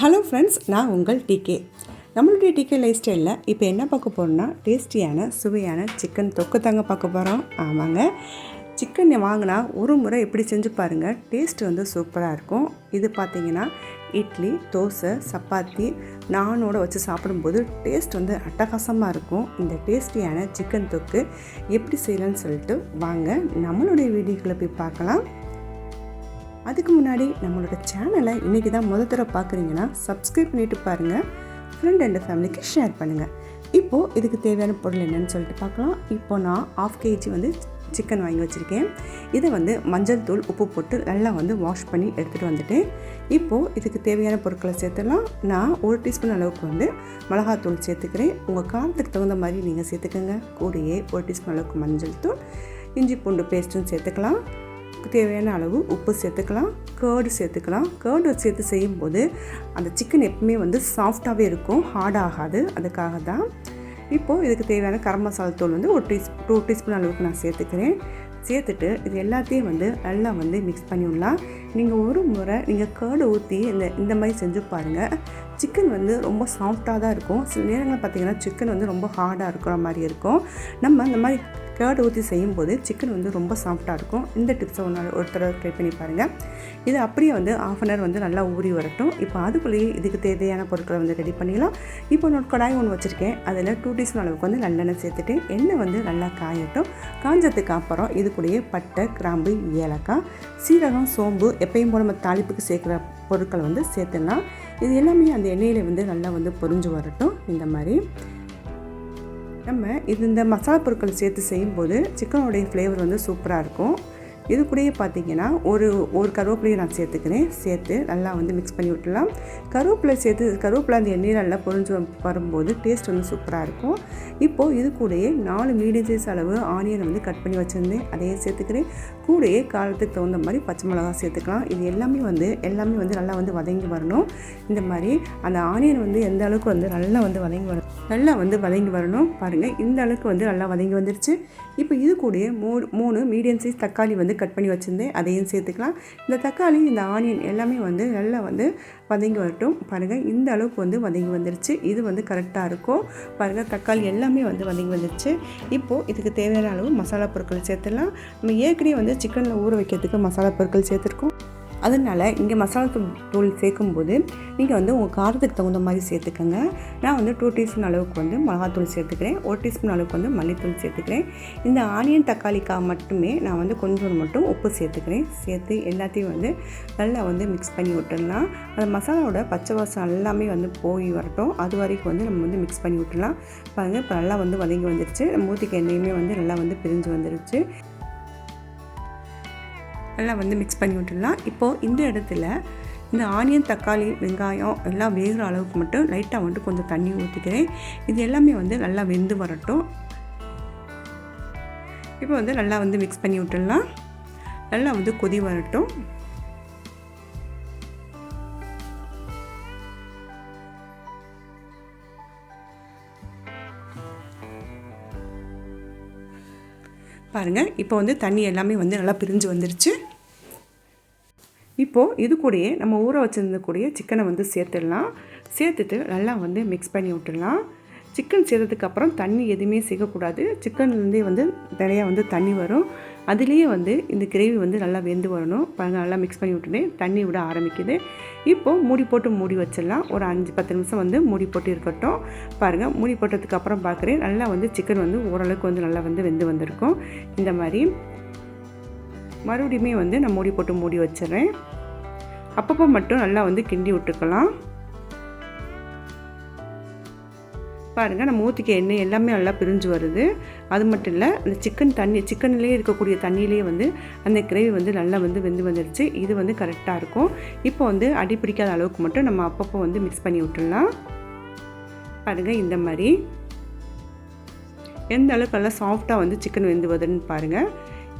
Hello friends, நான் உங்கள் decay. நம்மளுடைய டிகே லைஃப் ஸ்டைலில் இப்போ என்ன பார்க்க போகிறோம்னா, டேஸ்டியான சுவையான சிக்கன் தொக்கு தாங்க பார்க்க போகிறோம். ஆமாங்க, சிக்கன் வாங்கினா ஒரு முறை எப்படி செஞ்சு பாருங்கள், டேஸ்ட் வந்து சூப்பராக இருக்கும். இது பார்த்திங்கன்னா இட்லி, தோசை, சப்பாத்தி, நானோடு வச்சு சாப்பிடும்போது டேஸ்ட் வந்து அட்டகாசமாக இருக்கும். இந்த டேஸ்டியான சிக்கன் தொக்கு எப்படி செய்யலான்னு சொல்லிட்டு வாங்க நம்மளுடைய வீடியோக்களை போய் பார்க்கலாம். அதுக்கு முன்னாடி நம்மளோட சேனலை இன்றைக்கி தான் தடவை பார்க்குறீங்கன்னா சப்ஸ்கிரைப் பண்ணிவிட்டு பாருங்கள், ஃப்ரெண்ட் அண்ட் ஃபேமிலிக்கு ஷேர் பண்ணுங்கள். இப்போது இதுக்கு தேவையான பொருள் என்னென்னு சொல்லிட்டு பார்க்கலாம். இப்போ நான் 1/2 kg வந்து சிக்கன் வாங்கி வச்சுருக்கேன். இதை வந்து மஞ்சள் தூள், உப்பு போட்டு நல்லா வந்து வாஷ் பண்ணி எடுத்துகிட்டு வந்துட்டேன். இப்போது இதுக்கு தேவையான பொருட்களை சேர்த்துலாம். நான் 1 டீஸ்பூன் அளவுக்கு வந்து மிளகாத்தூள் சேர்த்துக்கிறேன். உங்கள் காரத்துக்கு தகுந்த மாதிரி நீங்கள் சேர்த்துக்கோங்க. கூடயே 1 டீஸ்பூன் அளவுக்கு மஞ்சள் தூள், இஞ்சி பூண்டு பேஸ்ட்டும் சேர்த்துக்கலாம். தேவையான அளவு உப்பு சேர்த்துக்கலாம். கர்டு சேர்த்துக்கலாம். கர்டு சேர்த்து செய்யும்போது அந்த சிக்கன் எப்பவுமே வந்து சாஃப்டாகவே இருக்கும், ஹார்ட் ஆகாது. அதுக்காக தான். இப்போது இதுக்கு தேவையான கரம் மசாலா தூள் வந்து 2 டீஸ்பூன் அளவுக்கு நான் சேர்த்துக்கிறேன். சேர்த்துட்டு இது எல்லாத்தையும் வந்து நல்லா வந்து மிக்ஸ் பண்ணி விடலாம். நீங்கள் ஒரு முறை நீங்கள் கர்டு ஊற்றி இந்த மாதிரி செஞ்சு பாருங்கள். சிக்கன் வந்து ரொம்ப சாஃப்டாக தான் இருக்கும். சில நேரங்களில் பார்த்திங்கன்னா சிக்கன் வந்து ரொம்ப ஹார்டாக இருக்கிற மாதிரி இருக்கும். நம்ம இந்த மாதிரி கர்டு ஊற்றி செய்யும்போது சிக்கன் வந்து ரொம்ப சாஃப்டாக இருக்கும். இந்த டிப்ஸை ஒரு தடவை ட்ரை பண்ணி பாருங்கள். இது அப்படியே வந்து 1/2 hour வந்து நல்லா ஊறி வரட்டும். இப்போ அதுக்குள்ளேயே இதுக்கு தேவையான பொருட்களை வந்து ரெடி பண்ணிடலாம். இப்போ நான் கடாய் ஒன்று வச்சுருக்கேன். அதில் 2 டீஸ்பூன் அளவுக்கு வந்து நல்லெண்ணெய் சேர்த்துட்டு எண்ணெய் வந்து நல்லா காயட்டும். காஞ்சதுக்கு அப்புறம் இதுக்குள்ளேயே பட்டை, கிராம்பு, ஏலக்காய், சீரகம், சோம்பு, எப்பயும் போல் நம்ம தாளிப்புக்கு சேர்க்குற பொருட்களை வந்து சேர்த்துடலாம். இது எல்லாமே அந்த எண்ணெயில் வந்து நல்லா வந்து பொரிஞ்சு வரட்டும். இந்த மாதிரி நம்ம இந்த மசாலா பொருட்களை சேர்த்து செய்யும்போது சிக்கனுடைய ஃப்ளேவர் வந்து சூப்பராக இருக்கும். இது கூடயே பார்த்திங்கன்னா ஒரு கருவேப்பிலையை நான் சேர்த்துக்கிறேன். சேர்த்து நல்லா வந்து மிக்ஸ் பண்ணி விட்டுலாம். கருவேப்பிலை அந்த எண்ணெயில் நல்லா பொரிஞ்சு வரும்போது டேஸ்ட் வந்து சூப்பராக இருக்கும். இப்போது இது கூடயே 4 மீடியம் சைஸ் அளவு ஆனியனை வந்து கட் பண்ணி வச்சுருந்தேன், அதையே சேர்த்துக்கிறேன். கூடயே காரத்துக்கு தகுந்த மாதிரி பச்சை மிளகா சேர்த்துக்கலாம். இது எல்லாமே வந்து நல்லா வந்து வதங்கி வரணும். இந்த மாதிரி அந்த ஆனியன் வந்து எந்த அளவுக்கு வந்து நல்லா வந்து வதங்கி வரணும். பாருங்கள், இந்த அளவுக்கு வந்து நல்லா வதங்கி வந்துருச்சு. இப்போ இது கூடயே 3 மீடியம் சைஸ் தக்காளி வந்து கட் பண்ணி வச்சுருந்தேன், அதையும் சேர்த்துக்கலாம். இந்த தக்காளி, இந்த ஆனியன் எல்லாமே வந்து நல்லா வந்து வதங்கி வரட்டும். பாருங்கள், இந்த அளவுக்கு வந்து வதங்கி வந்துருச்சு. இது வந்து கரெக்டாக இருக்கும். பாருங்கள், தக்காளி எல்லாமே வந்து வதங்கி வந்துருச்சு. இப்போது இதுக்கு தேவையான அளவு மசாலா பொருட்கள் சேர்த்துடலாம். நம்ம ஏற்கனவே வந்து சிக்கனில் ஊற வைக்கிறதுக்கு மசாலா பொருட்கள் சேர்த்துருக்கோம். அதனால் இங்கே மசாலா தூள் சேர்க்கும்போது நீங்கள் வந்து உங்கள் காரத்துக்கு தகுந்த மாதிரி சேர்த்துக்கோங்க. நான் வந்து 2 டீஸ்பூன் அளவுக்கு வந்து மிளகாத்தூள் சேர்த்துக்கிறேன். 1 டீஸ்பூன் அளவுக்கு வந்து மல்லித்தூள் சேர்த்துக்கிறேன். இந்த ஆனியன் தக்காளிக்காக மட்டுமே நான் வந்து கொஞ்சம் மட்டும் உப்பு சேர்த்துக்கிறேன். சேர்த்து எல்லாத்தையும் வந்து நல்லா வந்து மிக்ஸ் பண்ணி விட்டுடலாம். அந்த மசாலாவோட பச்சை வாசம் எல்லாமே வந்து போய் வரட்டும். அது வரைக்கும் வந்து நம்ம வந்து மிக்ஸ் பண்ணி விட்டுடலாம். பாருங்கள், இப்போ நல்லா வந்து வதங்கி வந்துருச்சு. மூத்திக்கு எண்ணெயுமே வந்து நல்லா வந்து பிரிஞ்சு வந்துருச்சு. நல்லா வந்து மிக்ஸ் பண்ணி விட்டுடலாம். இப்போது இந்த இடத்துல இந்த ஆனியன், தக்காளி, வெங்காயம் எல்லாம் வேகிற அளவுக்கு மட்டும் லைட்டாக வந்து கொஞ்சம் தண்ணி ஊற்றிக்கிறேன். இது எல்லாமே வந்து நல்லா வெந்து வரட்டும். இப்போ வந்து நல்லா வந்து மிக்ஸ் பண்ணி விட்டுடலாம். நல்லா வந்து கொதி வரட்டும். பாருங்கள், இப்போ வந்து தண்ணி எல்லாமே வந்து நல்லா பிரிஞ்சு வந்துருச்சு. இப்போது இது கூடயே நம்ம ஊற வச்சுருந்தக்கூடிய சிக்கனை வந்து சேர்த்துடலாம். சேர்த்துட்டு நல்லா வந்து மிக்ஸ் பண்ணி விட்டுடலாம். சிக்கன் சேர்த்ததுக்கப்புறம் தண்ணி எதுவுமே சேர்க்கக்கூடாது. சிக்கன்லேருந்தே வந்து நிறையா வந்து தண்ணி வரும். அதுலேயே வந்து இந்த கிரேவி வந்து நல்லா வெந்து வரணும். பாருங்கள், நல்லா மிக்ஸ் பண்ணி விட்டுட்டேன். தண்ணி விட ஆரம்பிக்குது. இப்போது மூடி வச்சிடலாம். ஒரு 5-10 நிமிஷம் வந்து மூடி போட்டு இருக்கட்டும். பாருங்கள், மூடி போட்டதுக்கப்புறம் பார்க்குறேன், நல்லா வந்து சிக்கன் வந்து ஓரளவுக்கு வந்து நல்லா வந்து வெந்து வந்திருக்கும். இந்த மாதிரி மறுபடியுமே வந்து நான் மூடி வச்சிடுறேன். அப்பப்போ மட்டும் நல்லா வந்து கிண்டி விட்டுக்கலாம். பாருங்கள், நம்ம ஊற்றிக்க எண்ணெய் எல்லாமே நல்லா பிரிஞ்சு வருது. அது மட்டும் இல்லை, அந்த சிக்கன்லேயே இருக்கக்கூடிய தண்ணியிலே வந்து அந்த கிரேவி வந்து நல்லா வந்து வெந்து வந்துடுச்சு. இது வந்து கரெக்டாக இருக்கும். இப்போ வந்து அடி பிடிக்காத அளவுக்கு மட்டும் நம்ம அப்பப்போ வந்து மிக்ஸ் பண்ணி விட்டுடலாம். பாருங்கள், இந்த மாதிரி எந்த அளவுக்கு நல்லா சாஃப்டாக வந்து சிக்கன் வெந்து வருதுன்னு பாருங்கள்.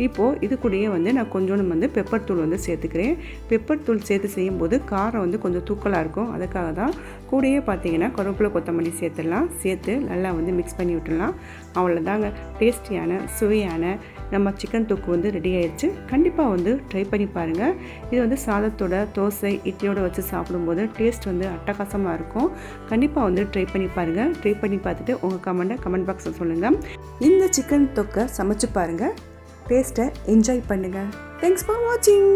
இப்போது இது கூடயே வந்து நான் கொஞ்சோண்டு வந்து பெப்பர் தூள் வந்து சேர்த்துக்கிறேன். பெப்பர் தூள் சேர்த்து செய்யும்போது காரம் வந்து கொஞ்சம் தூக்கலாக இருக்கும். அதுக்காக தான். கூடயே பார்த்தீங்கன்னா கருவேப்பிலை, கொத்தமல்லி சேர்த்துடலாம். சேர்த்து நல்லா வந்து மிக்ஸ் பண்ணி விட்டுடலாம். அவ்வளோதாங்க, டேஸ்டியான சுவையான நம்ம சிக்கன் தொக்கு வந்து ரெடி ஆயிடுச்சு. கண்டிப்பாக வந்து ட்ரை பண்ணி பாருங்கள். இது வந்து சாதத்தோட, தோசை, இட்லியோட வச்சு சாப்பிடும்போது டேஸ்ட் வந்து அட்டகாசமாக இருக்கும். கண்டிப்பாக வந்து ட்ரை பண்ணி பாருங்கள். ட்ரை பண்ணி பார்த்துட்டு உங்கள் கமெண்ட் பாக்ஸில் சொல்லுங்கள். இந்த சிக்கன் தொக்கை சமைச்சு பாருங்கள். டேஸ்ட்டை என்ஜாய் பண்ணுங்கள். தேங்க்ஸ் ஃபார் வாட்சிங்.